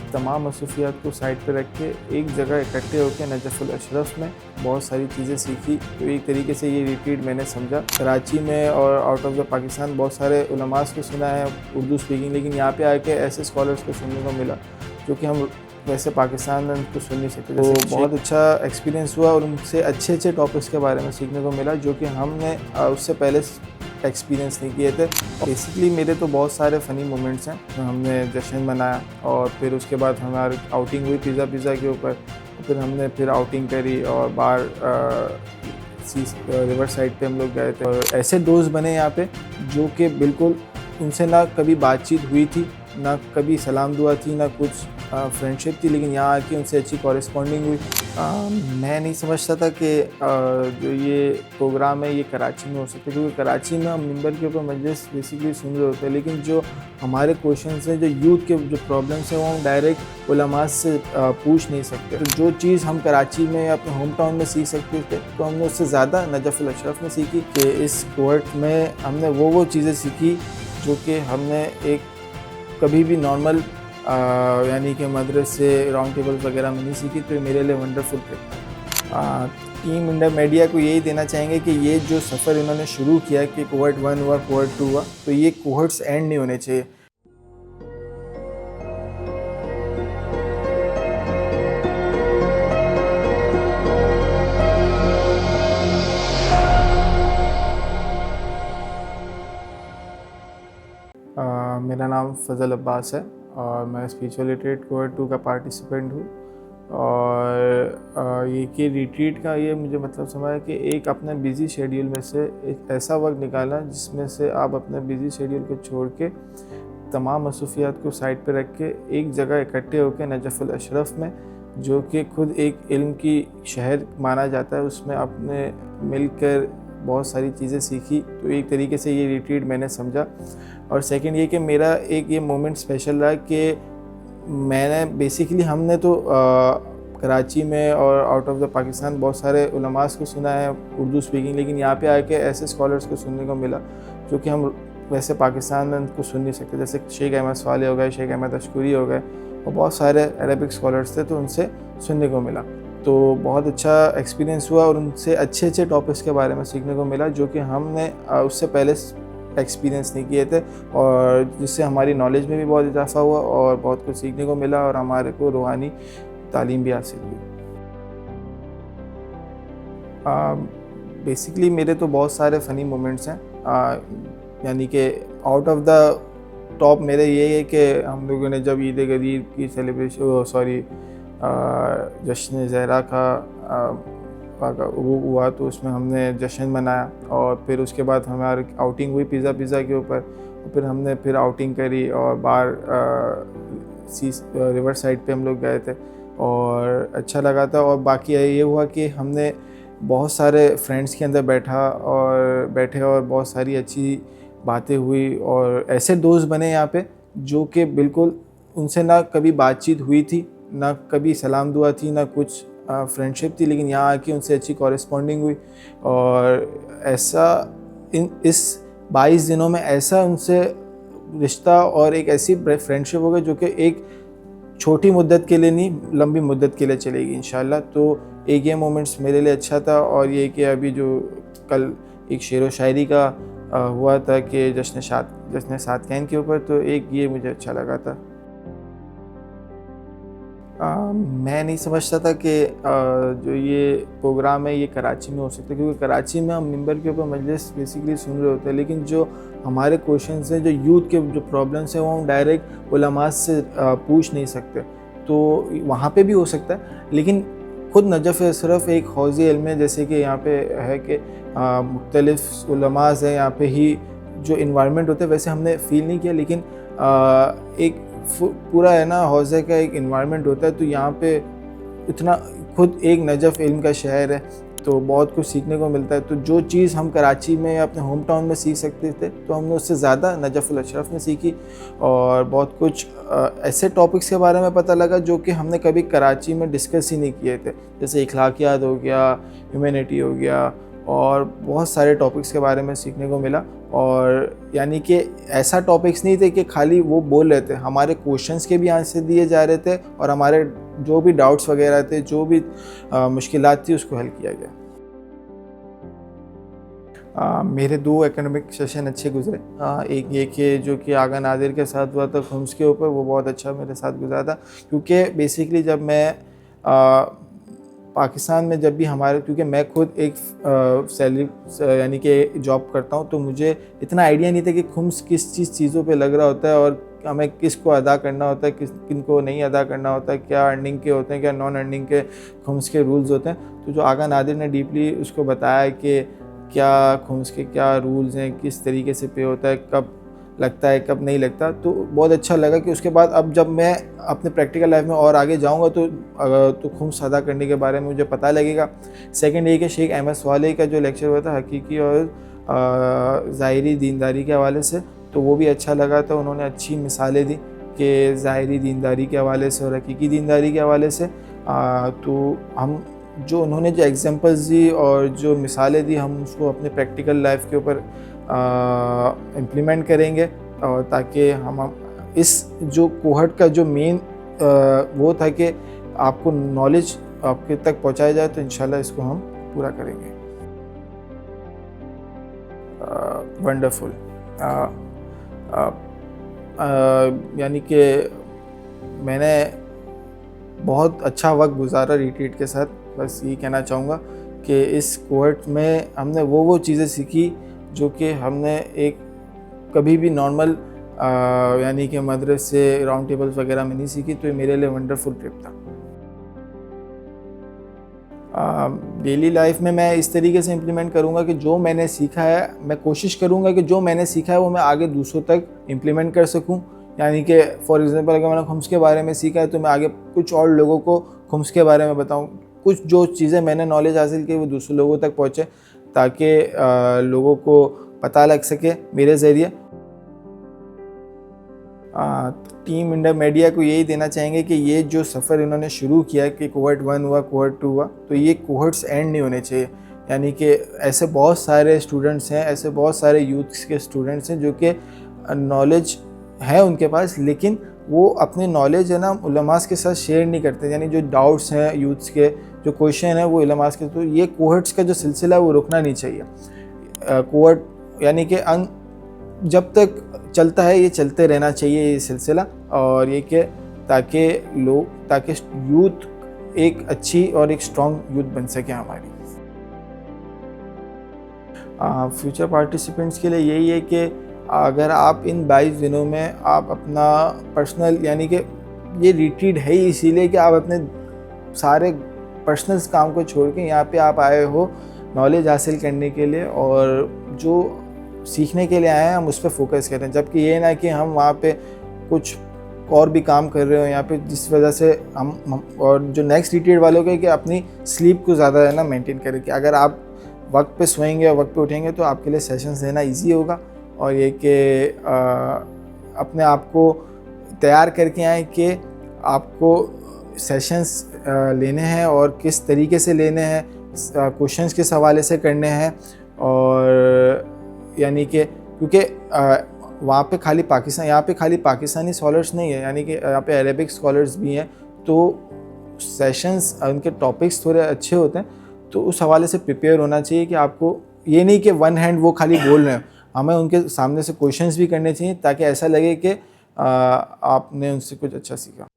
तमाम मसरूफियात को साइड पे रख के एक जगह इकट्ठे होकर नजफ़ुल अशरफ में बहुत सारी चीज़ें सीखी। तो एक तरीके से ये रिट्रीट मैंने समझा। कराची में और आउट ऑफ द पाकिस्तान बहुत सारे उलमास को सुना है उर्दू स्पीकिंग, लेकिन यहाँ पे आके ऐसे स्कॉलर्स को सुनने को मिला जो कि हम वैसे पाकिस्तान में उनको सुन नहीं सकते। तो बहुत अच्छा एक्सपीरियंस हुआ और उनसे अच्छे अच्छे टॉपिक्स के बारे में सीखने को मिला जो कि हमने उससे पहले एक्सपीरियंस नहीं किए थे। बेसिकली मेरे तो बहुत सारे फ़नी मोमेंट्स हैं। हमने जश्न मनाया और फिर उसके बाद हमारी आउटिंग हुई पिज़्ज़ा के ऊपर। फिर हमने आउटिंग करी और बाहर रिवर साइड पे हम लोग गए थे और ऐसे दोस्त बने यहाँ पे जो कि बिल्कुल उनसे ना कभी बातचीत हुई थी, ना कभी सलाम दुआ थी, ना कुछ फ्रेंडशिप थी, लेकिन यहाँ आके उनसे अच्छी कॉरेस्पॉन्डिंग हुई। मैं नहीं समझता था कि जो ये प्रोग्राम है ये कराची में हो सकता है, क्योंकि कराची में हम मिंबर के ऊपर मजलिस बेसिकली सुन रहे होते हैं, लेकिन जो हमारे क्वेश्चंस हैं, जो यूथ के जो प्रॉब्लम्स हैं, वो हम डायरेक्ट उलमा से पूछ नहीं सकते। तो जो चीज़ हम कराची में या अपने होम टाउन में सीख सकते थे, तो हमने उससे ज़्यादा नजफ़ुल अशरफ में सीखी। कि इस कोर्ट में हमने वो चीज़ें सीखी जो कि हमने एक कभी भी नॉर्मल यानी कि मदरसे राउंड टेबल वगैरह में नहीं सीखी। तो मेरे लिए wonderful trip. Team India media को यही देना चाहेंगे कि ये जो सफ़र इन्होंने शुरू किया कि कोहर्ट 1 हुआ, कोहर्ट 2 हुआ, तो ये कोहर्ट्स एंड नहीं होने चाहिए। मेरा नाम फ़ज़ल अब्बास है और मैं स्पीच लिटरेट कोहर्ट 2 का पार्टिसिपेंट हूँ। और ये कि रिट्रीट का ये मुझे मतलब समझ है कि एक अपने बिज़ी शेड्यूल में से एक ऐसा वक्त निकालना जिसमें से आप अपने बिज़ी शेड्यूल को छोड़ के तमाम मसरूफियात को साइड पे रख के एक जगह इकट्ठे होकर नजफ़ुल अशरफ में, जो कि खुद एक इल्म की शहर माना जाता है, उसमें आपने मिलकर बहुत सारी चीज़ें सीखी। तो एक तरीके से ये रिट्रीट मैंने समझा। और सेकंड ये कि मेरा एक ये मोमेंट स्पेशल रहा कि मैंने बेसिकली हमने तो कराची में और आउट ऑफ द पाकिस्तान बहुत सारे उलमास को सुना है उर्दू स्पीकिंग, लेकिन यहाँ पे आके ऐसे स्कॉलर्स को सुनने को मिला जो कि हम वैसे पाकिस्तान में उनको सुन नहीं सकते। जैसे शेख अहमद स्वाले हो गए, शेख अहमद अशकुरी हो गए और बहुत सारे अरबिक स्कॉलर्स थे, तो उनसे सुनने को मिला। तो बहुत अच्छा एक्सपीरियंस हुआ और उनसे अच्छे अच्छे टॉपिक्स के बारे में सीखने को मिला जो कि हमने उससे पहले एक्सपीरियंस नहीं किए थे, और जिससे हमारी नॉलेज में भी बहुत इजाफा हुआ और बहुत कुछ सीखने को मिला और हमारे को रूहानी तालीम भी हासिल हुई। बेसिकली मेरे तो बहुत सारे फ़नी मोमेंट्स हैं। यानी कि आउट ऑफ द टॉप मेरे ये है कि हम लोगों ने जब ईद गदीर की सेलिब्रेशन जश्न ज़हरा का वो हुआ, तो उसमें हमने जश्न मनाया और फिर उसके बाद हमारी आउटिंग हुई पिज़्ज़ा के ऊपर। फिर हमने आउटिंग करी और बाहर रिवर साइड पे हम लोग गए थे और अच्छा लगा था। और बाकी ये हुआ कि हमने बहुत सारे फ्रेंड्स के अंदर बैठे और बहुत सारी अच्छी बातें हुई और ऐसे दोस्त बने यहाँ पे जो कि बिल्कुल उनसे ना कभी बातचीत हुई थी, ना कभी सलाम दुआ थी, ना कुछ फ्रेंडशिप थी, लेकिन यहाँ आके उनसे अच्छी कॉरेस्पॉन्डिंग हुई। और ऐसा इस 22 दिनों में ऐसा उनसे रिश्ता और एक ऐसी फ्रेंडशिप हो गई जो कि एक छोटी मुद्दत के लिए नहीं, लंबी मुद्दत के लिए चलेगी इंशाल्लाह। तो एक ये मोमेंट्स मेरे लिए अच्छा था। और ये कि अभी जो कल एक शेर व शायरी का हुआ था कि जश्न सातकैन के ऊपर, तो एक ये मुझे अच्छा लगा था। मैं नहीं समझता था कि जो ये प्रोग्राम है ये कराची में हो सकता है, क्योंकि कराची में हम मिंबर के ऊपर मजलिस बेसिकली सुन रहे होते हैं, लेकिन जो हमारे क्वेश्चंस हैं, जो यूथ के जो प्रॉब्लम्स हैं, वो हम डायरेक्ट उलमा से पूछ नहीं सकते। तो वहाँ पे भी हो सकता है, लेकिन खुद नजफ़ अशरफ एक हौज़ इल्म है, जैसे कि यहाँ पे है कि मुख्तलिफ़ उलमाज़ हैं यहाँ पे ही, जो इन्वायरमेंट होता है वैसे हमने फ़ील नहीं किया, लेकिन एक पूरा है ना हौज़े का एक इन्वायरमेंट होता है। तो यहाँ पे इतना खुद एक नजफ़ इल्म का शहर है, तो बहुत कुछ सीखने को मिलता है। तो जो चीज़ हम कराची में या अपने होम टाउन में सीख सकते थे, तो हमने उससे ज़्यादा नजफ़ुल अशरफ में सीखी। और बहुत कुछ ऐसे टॉपिक्स के बारे में पता लगा जो कि हमने कभी कराची में डिस्कस ही नहीं किए थे, जैसे इखलाकियात हो गया, ह्यूमैनिटी हो गया और बहुत सारे टॉपिक्स के बारे में सीखने को मिला। और यानी कि ऐसा टॉपिक्स नहीं थे कि खाली वो बोल रहे थे, हमारे क्वेश्चंस के भी आंसर दिए जा रहे थे और हमारे जो भी डाउट्स वगैरह थे, जो भी मुश्किलात थी, उसको हल किया गया। मेरे 2 एकेडमिक सेशन अच्छे गुजरे। एक ये कि जो कि आगा नादिर के साथ हुआ था खुम्स के ऊपर, वो बहुत अच्छा मेरे साथ गुजरा था, क्योंकि बेसिकली जब मैं पाकिस्तान में जब भी हमारे, क्योंकि मैं खुद एक सैलरी यानी कि जॉब करता हूँ, तो मुझे इतना आइडिया नहीं था कि खुम्स किस चीज़ों पे लग रहा होता है और हमें किसको अदा करना होता है, किन को नहीं अदा करना होता है, क्या अर्निंग के होते हैं, क्या नॉन अर्निंग के खुम्स के रूल्स होते हैं। तो जो आगा नादिर ने डीपली उसको बताया कि क्या खुम्स के क्या रूल्स हैं, किस तरीके से पे होता है, कब लगता है, कब नहीं लगता, तो बहुत अच्छा लगा कि उसके बाद अब जब मैं अपने प्रैक्टिकल लाइफ में और आगे जाऊंगा तो खुम्स अदा करने के बारे में मुझे पता लगेगा। सेकंड ये कि शेख अहमद स्वाले का जो लेक्चर हुआ था हकीकी और ज़ाहिरी दीनदारी के हवाले से, तो वो भी अच्छा लगा था। उन्होंने अच्छी मिसालें दी कि ज़ाहिरी दीनदारी के हवाले से और हकीकी दीनदारी के हवाले से। तो हम जो उन्होंने जो एग्जांपल्स दी और जो मिसालें दी, हम उसको अपने प्रैक्टिकल लाइफ के ऊपर इम्प्लीमेंट करेंगे, और ताकि हम इस जो कोहर्ट का जो मेन वो था कि आपको नॉलेज आपके तक पहुंचाया जाए, तो इंशाल्लाह इसको हम पूरा करेंगे। वंडरफुल, यानी कि मैंने बहुत अच्छा वक्त गुजारा रिट्रीट के साथ। बस ये कहना चाहूँगा कि इस कोहर्ट में हमने वो चीज़ें सीखी जो कि हमने एक कभी भी नॉर्मल यानी कि मदरसे राउंड टेबल्स वगैरह में नहीं सीखी। तो ये मेरे लिए वंडरफुल ट्रिप था। डेली लाइफ में मैं इस तरीके से इम्प्लीमेंट करूँगा कि जो मैंने सीखा है, मैं कोशिश करूँगा कि जो मैंने सीखा है वो मैं आगे दूसरों तक इम्प्लीमेंट कर सकूँ। यानी कि फॉर एग्ज़ाम्पल अगर मैंने खुम्स के बारे में सीखा है तो मैं आगे कुछ और लोगों को खुम्स के बारे में बताऊँ। कुछ जो चीज़ें मैंने नॉलेज हासिल की वो दूसरे लोगों तक पहुँचे, ताकि लोगों को पता लग सके मेरे ज़रिए। टीम इंडिया मीडिया को यही देना चाहेंगे कि ये जो सफ़र इन्होंने शुरू किया कि कोहर्ट 1 हुआ, कोहर्ट 2 हुआ, तो ये कोहर्ट्स एंड नहीं होने चाहिए। यानी कि ऐसे बहुत सारे स्टूडेंट्स हैं, ऐसे बहुत सारे यूथ्स के स्टूडेंट्स हैं जो कि नॉलेज है उनके पास, लेकिन वो अपने नॉलेज है ना उलमास के साथ शेयर नहीं करते। यानी जो डाउट्स हैं यूथ्स के, जो क्वेश्चन है वो उलमास के, तो ये कोहर्ट्स का जो सिलसिला है वो रुकना नहीं चाहिए। कोहर्ट यानी कि जब तक चलता है ये चलते रहना चाहिए ये सिलसिला, और ये कि ताकि यूथ एक अच्छी और एक स्ट्रॉन्ग यूथ बन सके हमारी। फ्यूचर पार्टिसिपेंट्स के लिए यही है कि अगर आप इन 22 दिनों में आप अपना पर्सनल, यानी कि ये रिट्रीट है ही इसीलिए कि आप अपने सारे पर्सनल काम को छोड़ के यहाँ पे आप आए हो नॉलेज हासिल करने के लिए, और जो सीखने के लिए आए हैं हम उस पर फोकस करें। जबकि ये ना कि हम वहाँ पे कुछ और भी काम कर रहे हो यहाँ पे, जिस वजह से हम और जो नेक्स्ट रिट्रीट वालों के कि अपनी स्लीप को ज़्यादा है ना मेंटेन करें, कि अगर आप वक्त पे सोएंगे और वक्त पे उठेंगे तो आपके लिए सेशंस लेना इजी होगा। और ये कि अपने आप को तैयार करके आए कि आपको सेशंस लेने हैं और किस तरीके से लेने हैं, क्वेश्चंस किस हवाले से करने हैं। और यानी कि क्योंकि वहाँ पे खाली पाकिस्तानी स्कॉलर्स नहीं है, यानी कि यहाँ पे अरेबिक स्कॉलर्स भी हैं, तो सेशंस उनके टॉपिक्स थोड़े अच्छे होते हैं, तो उस हवाले से प्रिपेयर होना चाहिए कि आपको ये नहीं कि वन हैंड वो खाली बोल रहे हैं, हमें उनके सामने से क्वेश्चंस भी करने चाहिए ताकि ऐसा लगे कि आपने उनसे कुछ अच्छा सीखा।